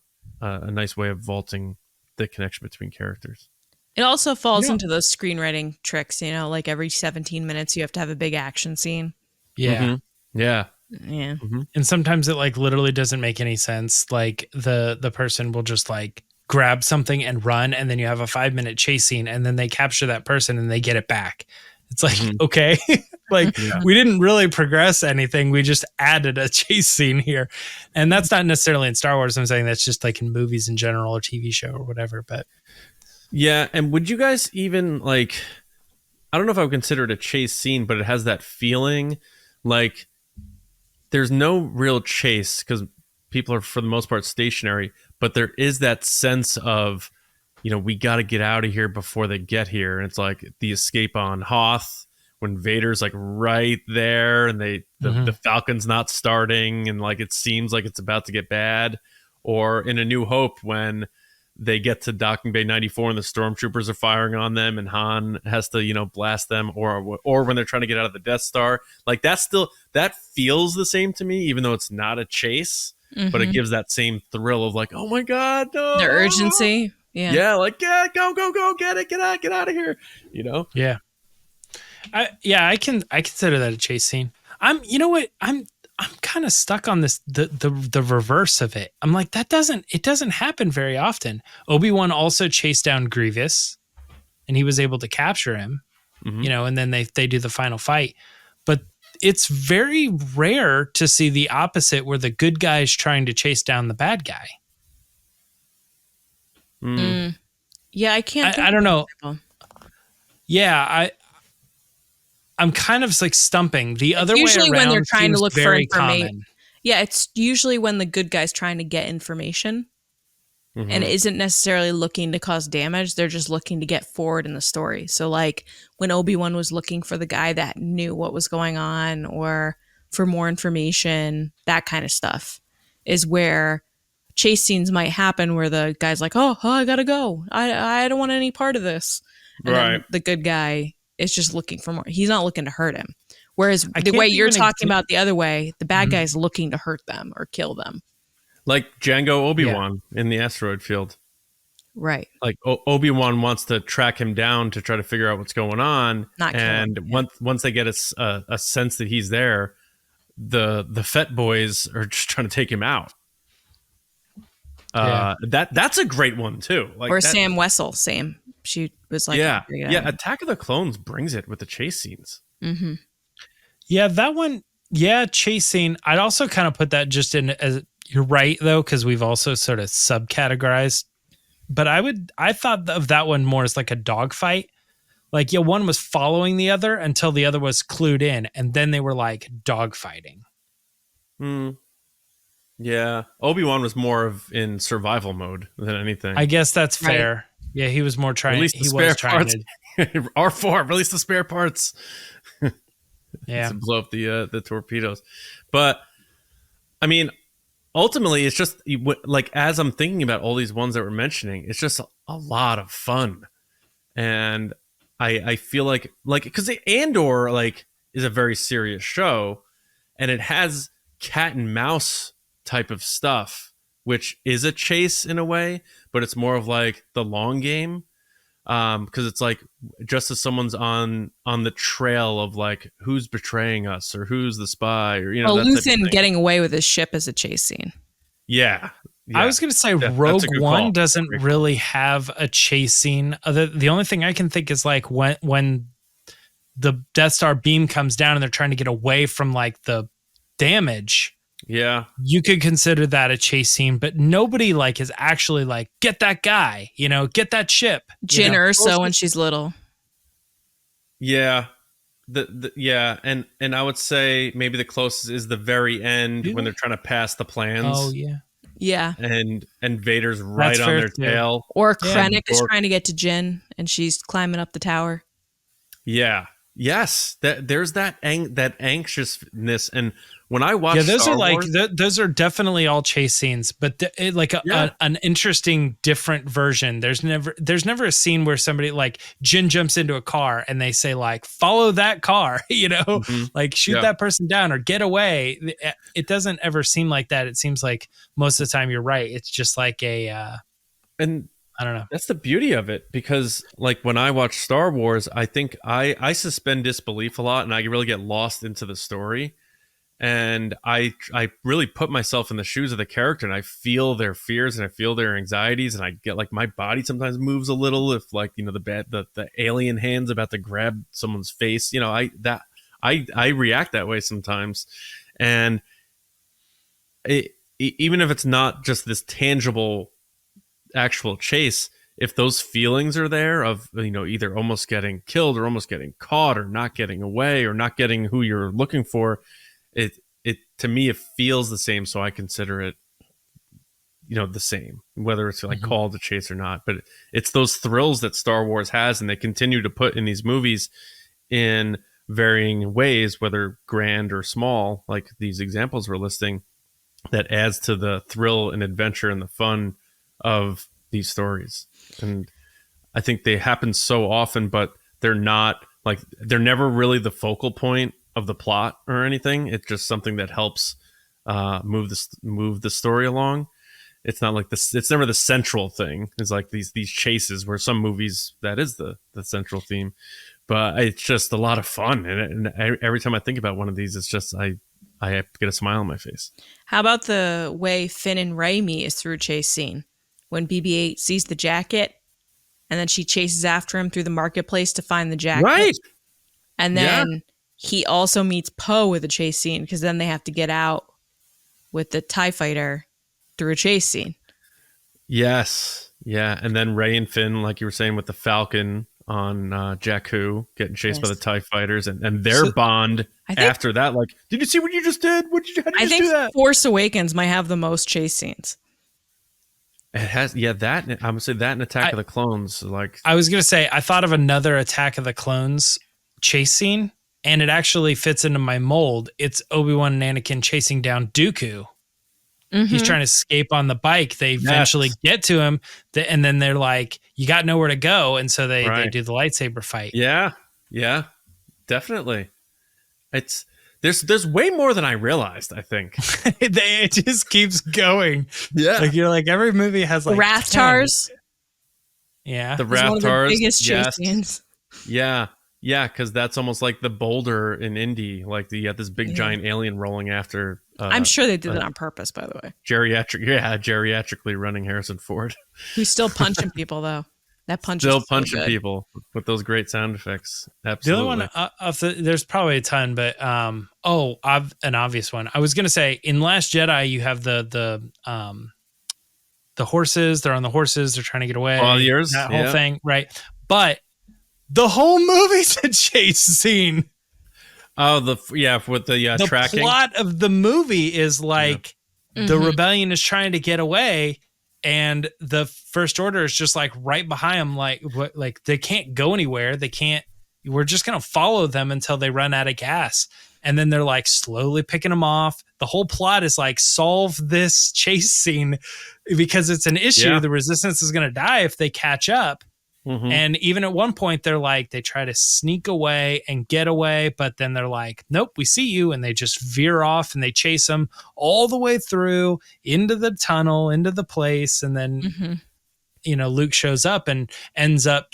nice way of vaulting the connection between characters. It also falls into those screenwriting tricks, like every 17 minutes you have to have a big action scene. Yeah. Mm-hmm. Yeah. Yeah. Mm-hmm. And sometimes it like literally doesn't make any sense. Like the person will just like grab something and run, and then you have a 5-minute chase scene, and then they capture that person and they get it back. It's like, okay, like we didn't really progress anything. We just added a chase scene here. And that's not necessarily in Star Wars. I'm saying that's just like in movies in general or TV show or whatever. But yeah. And would you guys even like, I don't know if I would consider it a chase scene, but it has that feeling like there's no real chase because people are for the most part stationary, but there is that sense of, we got to get out of here before they get here. And it's like the escape on Hoth when Vader's like right there, and the Falcon's not starting, and like it seems like it's about to get bad. Or in A New Hope when they get to Docking Bay 94 and the stormtroopers are firing on them, and Han has to blast them. Or when they're trying to get out of the Death Star, like that feels the same to me, even though it's not a chase, but it gives that same thrill of like, oh my God, no, the urgency. Yeah, like go, get out of here. Yeah. I consider that a chase scene. I'm kind of stuck on this the reverse of it. I'm like, it doesn't happen very often. Obi-Wan also chased down Grievous, and he was able to capture him. And then they do the final fight. But it's very rare to see the opposite, where the good guy is trying to chase down the bad guy. Yeah, I can't think I don't of an know. example. Yeah, I'm kind of like stumping. The other way usually around when they're trying to seems look for very information. common. Yeah, it's usually when the good guy's trying to get information and isn't necessarily looking to cause damage. They're just looking to get forward in the story. So like when Obi-Wan was looking for the guy that knew what was going on or for more information, that kind of stuff is where chase scenes might happen where the guy's like, oh I gotta go. I don't want any part of this. And then the good guy is just looking for more. He's not looking to hurt him. Whereas the way you're talking about the other way, the bad guy's looking to hurt them or kill them. Like Django Obi-Wan in the asteroid field. Right. Like Obi-Wan wants to track him down to try to figure out what's going on. Not kill him, once they get a sense that he's there, the Fett boys are just trying to take him out. That's a great one too. Like or Sam Wessel, same. She was like, yeah. Attack of the Clones brings it with the chase scenes. Mm-hmm. Yeah, that one. Yeah, chase scene. I'd also kind of put that just in as, you're right though, because we've also sort of subcategorized. But I thought of that one more as like a dogfight. Like, yeah, one was following the other until the other was clued in, and then they were like dogfighting. Yeah, Obi-Wan was more of in survival mode than anything. I guess that's fair. Right. Yeah, he was more trying. Release the spare parts. R4, release the spare parts. Yeah, to blow up the torpedoes. But I mean, ultimately, it's just like as I'm thinking about all these ones that we're mentioning, it's just a lot of fun, and I feel like because the Andor like is a very serious show, and it has cat and mouse type of stuff, which is a chase in a way, but it's more of like the long game, because it's like just as someone's on the trail of like who's betraying us or who's the spy, or well, Luthen getting away with his ship as a chase scene. Yeah. I was going to say Rogue One doesn't really have a chase scene. The only thing I can think is like when the Death Star beam comes down and they're trying to get away from like the damage. Yeah, you could consider that a chase scene, but nobody like is actually like, get that guy, get that ship. Jyn Erso when she's little. Yeah, and I would say maybe the closest is the very end when they're trying to pass the plans. Oh yeah. And Vader's right on their tail. Or Krennic is trying to get to Jyn and she's climbing up the tower. Yeah. Yes. There's that anxiousness. And when I watch those Star are like Wars, those are definitely all chase scenes, but an interesting different version. There's never a scene where somebody like Jyn jumps into a car and they say like follow that car, like shoot that person down or get away. It doesn't ever seem like that. It seems like most of the time you're right. It's just like and I don't know. That's the beauty of it, because like when I watch Star Wars, I think I suspend disbelief a lot and I really get lost into the story. And I really put myself in the shoes of the character and I feel their fears and I feel their anxieties, and I get like my body sometimes moves a little if like, the alien hand's about to grab someone's face, I react that way sometimes. And even if it's not just this tangible actual chase, if those feelings are there of either almost getting killed or almost getting caught or not getting away or not getting who you're looking for, it to me it feels the same, so I consider it the same, whether it's like called a chase or not. But it's those thrills that Star Wars has, and they continue to put in these movies in varying ways, whether grand or small, like these examples we're listing, that adds to the thrill and adventure and the fun of these stories. And I think they happen so often, but they're never really the focal point of the plot or anything. It's just something that helps move the story along. It's not like this. It's never the central thing. It's like these chases, where some movies that is the central theme. But it's just a lot of fun, and every time I think about one of these, it's just I get a smile on my face. How about the way Finn and Rey meet is through a chase scene? When BB-8 sees the jacket, and then she chases after him through the marketplace to find the jacket. Right. And then he also meets Poe with a chase scene because then they have to get out with the TIE fighter through a chase scene. Yes. Yeah. And then Rey and Finn, like you were saying, with the Falcon on Jakku, getting chased by the TIE fighters, and their bond after that. Like, did you see what you just did? How did you just do that? Force Awakens might have the most chase scenes. It has, that I'm gonna say that and Attack of the Clones. Like, I was gonna say, I thought of another Attack of the Clones chase scene, and it actually fits into my mold. It's Obi-Wan and Anakin chasing down Dooku. Mm-hmm. He's trying to escape on the bike. They eventually get to him, and then they're like, "You got nowhere to go," and so they do the lightsaber fight. Yeah, definitely. There's way more than I realized, I think. It just keeps going. Yeah. Like you're like, every movie has like Rathtars. 10. Yeah. The Rathtars. One of the biggest chase scenes. Yeah. Yeah, because that's almost like the boulder in Indy. Like you got this big giant alien rolling after. I'm sure they did that on purpose, by the way. Geriatrically running Harrison Ford. Who's still punching people, though. That punch still punching people with those great sound effects. Absolutely. The other one, there's probably a ton, but an obvious one. I was gonna say in Last Jedi, you have the horses. They're on the horses. They're trying to get away. All years, that whole thing, right? But the whole movie's a chase scene. Oh, with the tracking. The plot of the movie is like the rebellion is trying to get away. And the First Order is just like right behind them. Like they can't go anywhere. We're just going to follow them until they run out of gas. And then they're like slowly picking them off. The whole plot is like solve this chase scene because it's an issue. Yeah. The resistance is going to die if they catch up. Mm-hmm. And even at one point they're like, they try to sneak away and get away, but then they're like, nope, we see you. And they just veer off and they chase them all the way through into the tunnel, into the place. And then, Luke shows up and ends up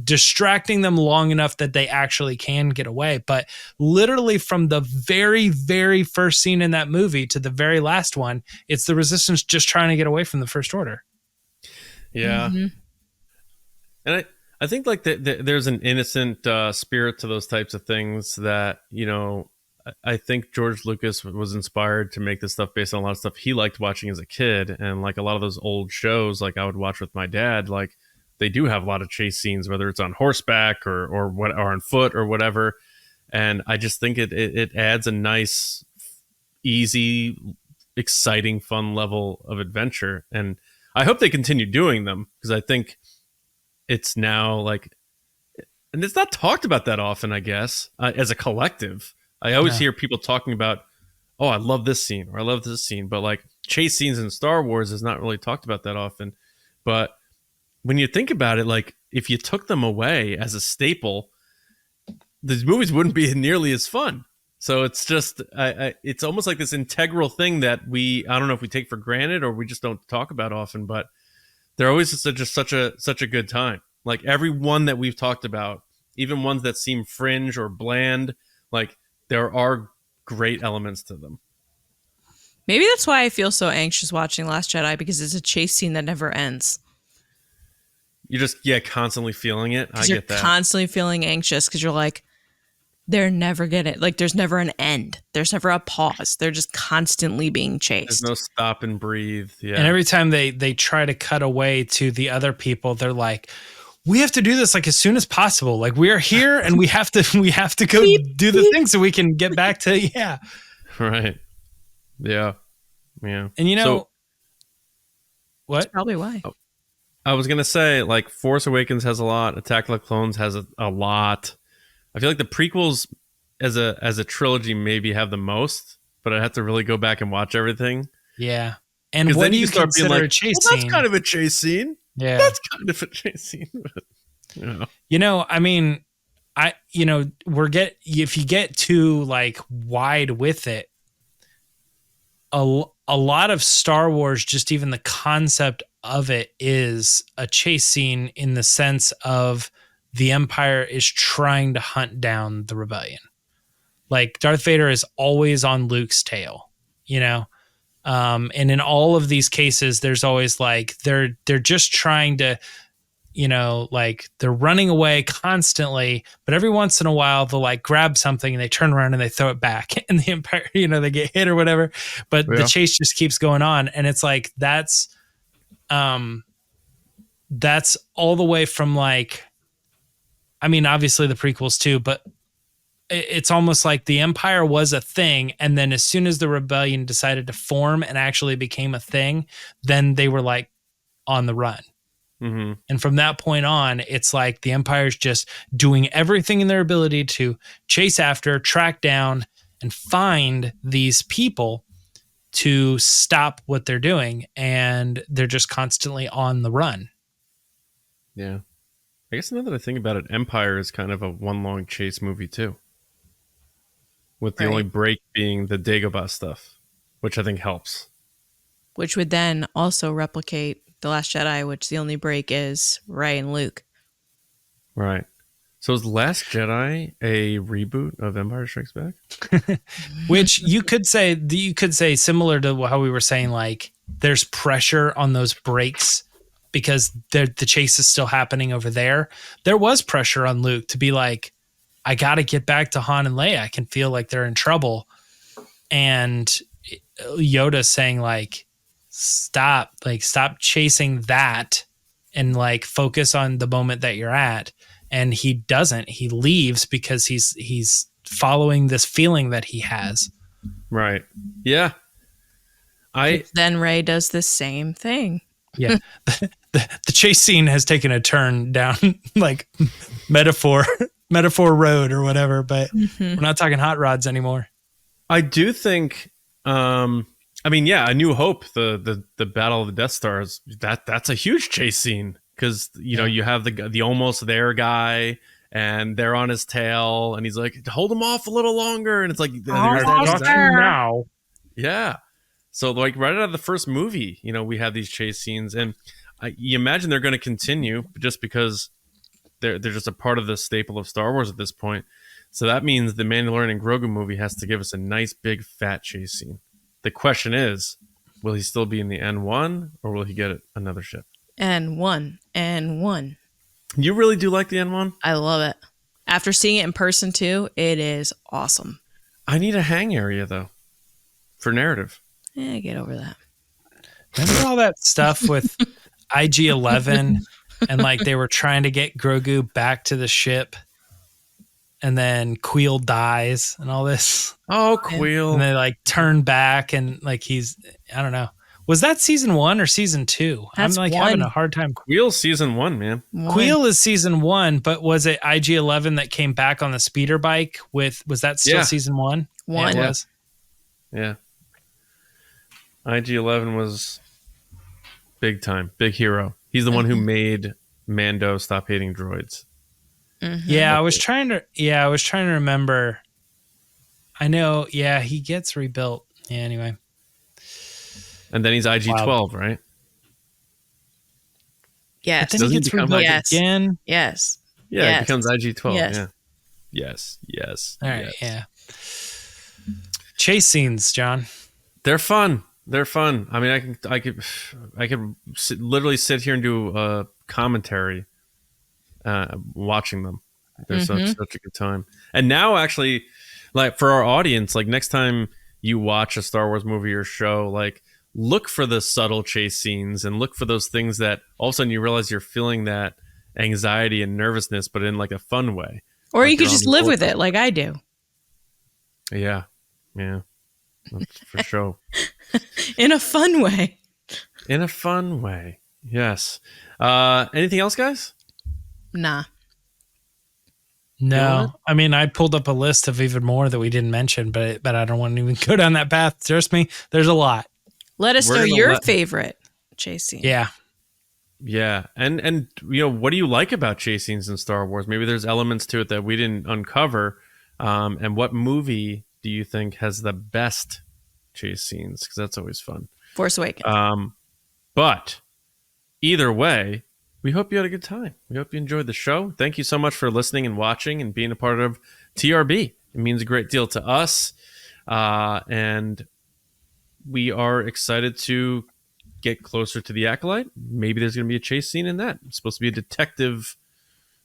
distracting them long enough that they actually can get away. But literally from the very, very first scene in that movie to the very last one, it's the resistance just trying to get away from the First Order. Yeah. Mm-hmm. And I think like there's an innocent spirit to those types of things that, I think George Lucas was inspired to make this stuff based on a lot of stuff he liked watching as a kid. And like a lot of those old shows, like I would watch with my dad, like they do have a lot of chase scenes, whether it's on horseback or on foot or whatever. And I just think it adds a nice, easy, exciting, fun level of adventure. And I hope they continue doing them because I think it's now like, and it's not talked about that often, I guess, as a collective. I always hear people talking about, oh, I love this scene or I love this scene. But like chase scenes in Star Wars is not really talked about that often. But when you think about it, like if you took them away as a staple, the movies wouldn't be nearly as fun. So it's just, it's almost like this integral thing that I don't know if we take for granted or we just don't talk about often, but they're always just such a good time. Like every one that we've talked about, even ones that seem fringe or bland, like there are great elements to them. Maybe that's why I feel so anxious watching Last Jedi, because it's a chase scene that never ends. You're just, constantly feeling it. I get that. You're constantly feeling anxious because you're like, they're never gonna, like, there's never an end. There's never a pause. They're just constantly being chased. There's no stop and breathe. Yeah. And every time they try to cut away to the other people, they're like, we have to do this like as soon as possible. Like we are here and we have to go do the thing so we can get back to, Right. Yeah. Yeah. And what? That's probably why. I was going to say, like, Force Awakens has a lot. Attack of the Clones has a lot. I feel like the prequels as a trilogy maybe have the most, but I'd have to really go back and watch everything. Yeah. And what do you start consider a chase scene? That's kind of a chase scene. Yeah. That's kind of a chase scene. I mean, if you get too like wide with it, a lot of Star Wars, just even the concept of it is a chase scene in the sense of the Empire is trying to hunt down the rebellion. Like Darth Vader is always on Luke's tail, and in all of these cases, there's always like, they're just trying to, like they're running away constantly, but every once in a while they'll like grab something and they turn around and they throw it back and the Empire, they get hit or whatever, but the chase just keeps going on. And it's like, that's all the way from like, I mean, obviously the prequels too, but it's almost like the Empire was a thing. And then as soon as the rebellion decided to form and actually became a thing, then they were like on the run. Mm-hmm. And from that point on, it's like the Empire's just doing everything in their ability to chase after, track down, and find these people to stop what they're doing. And they're just constantly on the run. Yeah. I guess another thing about it, Empire is kind of a one long chase movie too. With the only break being the Dagobah stuff, which I think helps. Which would then also replicate The Last Jedi, which the only break is Rey and Luke. Right. So is The Last Jedi a reboot of Empire Strikes Back? Which you could say similar to how we were saying, like there's pressure on those breaks because the chase is still happening over there. There was pressure on Luke to be like, I got to get back to Han and Leia. I can feel like they're in trouble. And Yoda saying like, stop chasing that and like focus on the moment that you're at. And he doesn't, he leaves because he's following this feeling that he has. Right. Yeah. Then Rey does the same thing. Yeah. The chase scene has taken a turn down like metaphor road or whatever, but we're not talking hot rods anymore. I do think, A New Hope, the Battle of the Death Stars, that's a huge chase scene because you have the almost there guy and they're on his tail and he's like, hold him off a little longer, and it's like now. Yeah. So like right out of the first movie, we have these chase scenes, and you imagine they're going to continue just because they're just a part of the staple of Star Wars at this point. So that means the Mandalorian and Grogu movie has to give us a nice big fat chase scene. The question is, will he still be in the N1 or will he get another ship? N1. You really do like the N1? I love it. After seeing it in person too, it is awesome. I need a hang area though for narrative. Yeah, get over that. Remember all that stuff with IG-11 and like they were trying to get Grogu back to the ship and then Queel dies and all this. Oh, Queel. And they like turn back and like I don't know. Was that season 1 or season 2? That's I'm like having a hard time. Queel's season 1, man. Queel is season 1, but was it IG-11 that came back on the speeder bike was that still season 1? Yeah, it was. Yeah. IG-11 was big time, big hero. He's the one who made Mando stop hating droids. Mm-hmm. Yeah, I was trying to remember. I know, yeah, he gets rebuilt. Yeah, anyway. And then he's IG-12, right? Yes. But then he gets rebuilt again. Yes. Yeah, it becomes IG-12. Yes. Yeah. Yes. All right, yeah. Chase scenes, John. They're fun. I mean, I could literally sit here and do a commentary watching them. They're such a good time. And now actually, like for our audience, like next time you watch a Star Wars movie or show, like look for the subtle chase scenes and look for those things that all of a sudden you realize you're feeling that anxiety and nervousness, but in like a fun way. Or like you could just live with it like I do. Yeah. That's for sure. In a fun way. Yes. Anything else, guys? Nah. No, I mean, I pulled up a list of even more that we didn't mention, but I don't want to even go down that path. Trust me, there's a lot. Let us know your favorite chase scene. Yeah. And what do you like about chase scenes in Star Wars? Maybe there's elements to it that we didn't uncover. And what movie do you think has the best chase scenes? Because that's always fun. Force Awakens. But either way, we hope you had a good time. We hope you enjoyed the show. Thank you so much for listening and watching and being a part of TRB. It means a great deal to us. And we are excited to get closer to the Acolyte, maybe there's going to be a chase scene in that. It's supposed to be a detective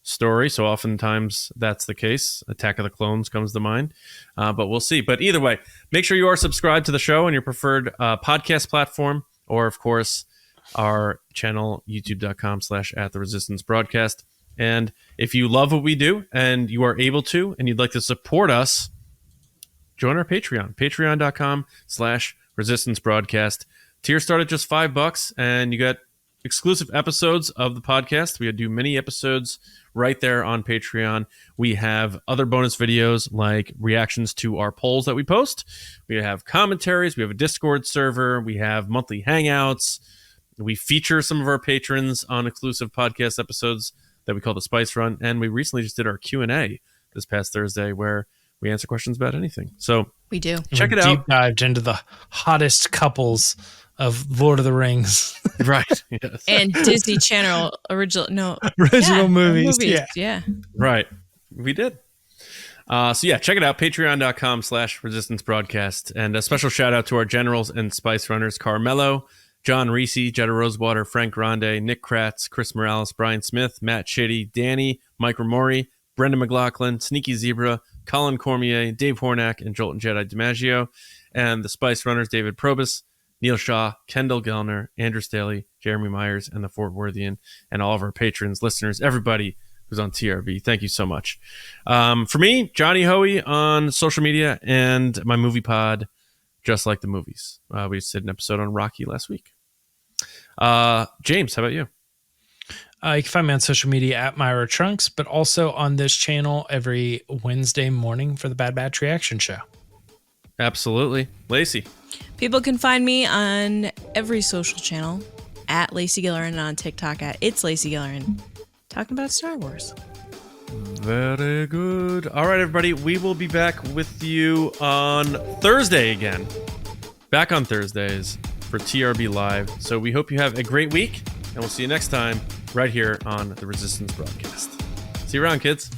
story, so oftentimes that's the case. Attack of the Clones comes to mind, but we'll see. But either way, make sure you are subscribed to the show on your preferred podcast platform, or of course our channel, youtube.com/@the-resistance-broadcast. And if you love what we do and you are able to and you'd like to support us, join our Patreon, patreon.com/resistance-broadcast. Tiers start at just $5 and you get exclusive episodes of the podcast. We do many episodes right there on Patreon. We have other bonus videos like reactions to our polls that we post. We have commentaries. We have a Discord server. We have monthly hangouts. We feature some of our patrons on exclusive podcast episodes that we call the Spice Run. And we recently just did our Q&A this past Thursday where we answer questions about anything. So We do. check it out. Deep dived into the hottest couples of Lord of the Rings. Right. Yes. And Disney Channel original movies. Yeah. Right. We did. So yeah, check it out. Patreon.com/resistance-broadcast. And a special shout out to our generals and spice runners, Carmelo, John Reese, Jetta Rosewater, Frank Grande, Nick Kratz, Chris Morales, Brian Smith, Matt Chitty, Danny, Mike Ramori, Brendan McLaughlin, Sneaky Zebra, Colin Cormier, Dave Hornack, and Jolton Jedi DiMaggio. And the spice runners, David Probus, Neil Shaw, Kendall Gellner, Andrew Staley, Jeremy Myers, and the Fort Worthian, and all of our patrons, listeners, everybody who's on TRB. Thank you so much. For me, Johnny Hoey on social media and my movie pod, Just Like the Movies. We just did an episode on Rocky last week. James, how about you? You can find me on social media at Myra Trunks, but also on this channel every Wednesday morning for the Bad Batch Reaction Show. Absolutely. Lacey. People can find me on every social channel at Lacey Gillerin and on TikTok at It's Lacey Gillerin. Talking about Star Wars. Very good. All right, everybody. We will be back with you on Thursday again. Back on Thursdays for TRB Live. So we hope you have a great week, and we'll see you next time right here on the Resistance Broadcast. See you around, kids.